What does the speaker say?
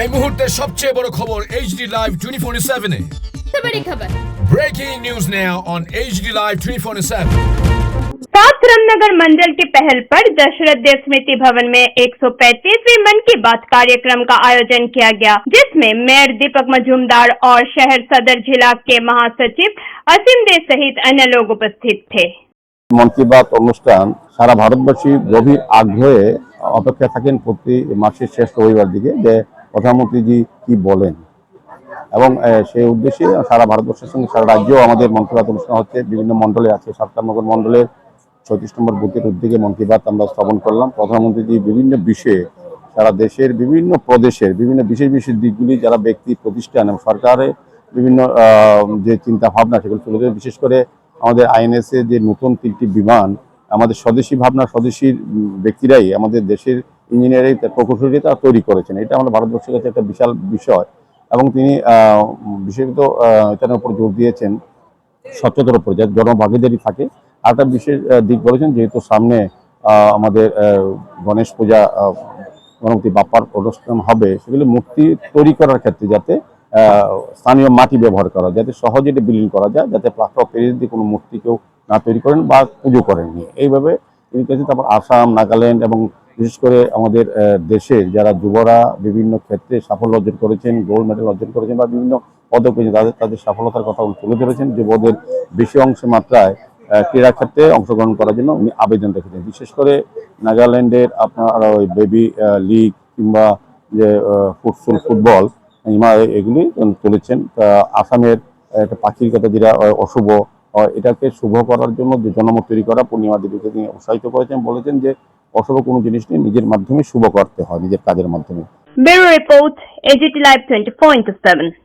এই মুহূর্তের সবচেয়ে বড় খবর HD Live 24/7 এ। बड़ी खबर। Breaking news now on HD Live 24/7। सात रामनगर मंडल की पहल पर दशरथ देव स्मृति भवन में 135वीं मन की बात कार्यक्रम का आयोजन किया गया, जिसमें मेयर दीपक मजूमदार और शहर सदर जिला के महासचिव असीम दे सहित अन्य लोग उपस्थित थे। মন কি বাত অনুষ্ঠান সারা ভারতবাসী গভীর আগ্রহে অপেক্ষা থাকেন প্রতি মাসের শেষ রবিবার দিকে যে প্রধানমন্ত্রীজি কি বলেন, এবং সেই উদ্দেশ্যে সারা ভারতবর্ষের সঙ্গে সারা রাজ্যেও আমাদের মন কি বাত অনুষ্ঠান হচ্ছে। বিভিন্ন মণ্ডলে আছে, সাতকারনগর মণ্ডলের 34 নম্বর বুথের উদ্যোগে মন কি বাত আমরা স্থাপন করলাম। প্রধানমন্ত্রীজি বিভিন্ন বিষয়ে সারা দেশের বিভিন্ন প্রদেশের বিভিন্ন বিশেষ বিশেষ দিকগুলি যারা ব্যক্তি প্রতিষ্ঠান এবং সরকারের বিভিন্ন যে চিন্তা ভাবনা সেগুলো তুলে ধরে, বিশেষ করে আমাদের আইএনএসএ যে নতুন 3টি বিমান আমাদের স্বদেশী ভাবনা স্বদেশী ব্যক্তিরাই আমাদের দেশের ইঞ্জিনিয়ারিং প্রকৌশলী তারা তৈরি করেছেন। এটা আমাদের ভারতবর্ষের কাছে একটা বিশাল বিষয়, এবং তিনি বিশেষত এটার উপর জোর দিয়েছেন স্বচ্ছতার উপর, যাতে জনভাগিদারি থাকে। আর একটা বিশেষ দিক বলেছেন, যেহেতু সামনে আমাদের গণেশ পূজা গণপতি বাপ্পার অনুষ্ঠান হবে, সেগুলো মূর্তি তৈরি করার ক্ষেত্রে যাতে স্থানীয় মাটি ব্যবহার করা, যাতে সহজে এটা বিলীন করা যায়, যাতে প্লাস্টার অফ প্যারিস দিয়ে কোনো মূর্তি কেউ না তৈরি করেন বা পুজো করেননি। এইভাবে তিনি কাছে তারপর আসাম, নাগাল্যান্ড এবং বিশেষ করে আমাদের দেশের যারা যুবরা বিভিন্ন ক্ষেত্রে সাফল্য অর্জন করেছেন, গোল্ড মেডেল অর্জন করেছেন বা বিভিন্ন পদক পেয়েছেন, তাদের সফলতার কথা তুলে ধরেছেন। যুবদের বেশি অংশ মাত্রায় ক্রীড়া ক্ষেত্রে অংশগ্রহণ করার জন্য উনি আবেদন রেখেছেন। বিশেষ করে নাগাল্যান্ডের আপনার ওই বেবি লিগ কিংবা যে ফুটবল এগুলি তুলেছেন। আসামের একটা পাখির কথা যেটা অশুভ, এটাকে শুভ করার জন্য যে জনমত তৈরি করা পূর্ণিমা দেবীকে তিনি উৎসাহিত করেছেন, বলেছেন যে অশুভ কোনো জিনিস নিয়ে নিজের মাধ্যমে শুভ করতে হয়, নিজের কাজের মাধ্যমে। Bureau report AGT Live 24/7।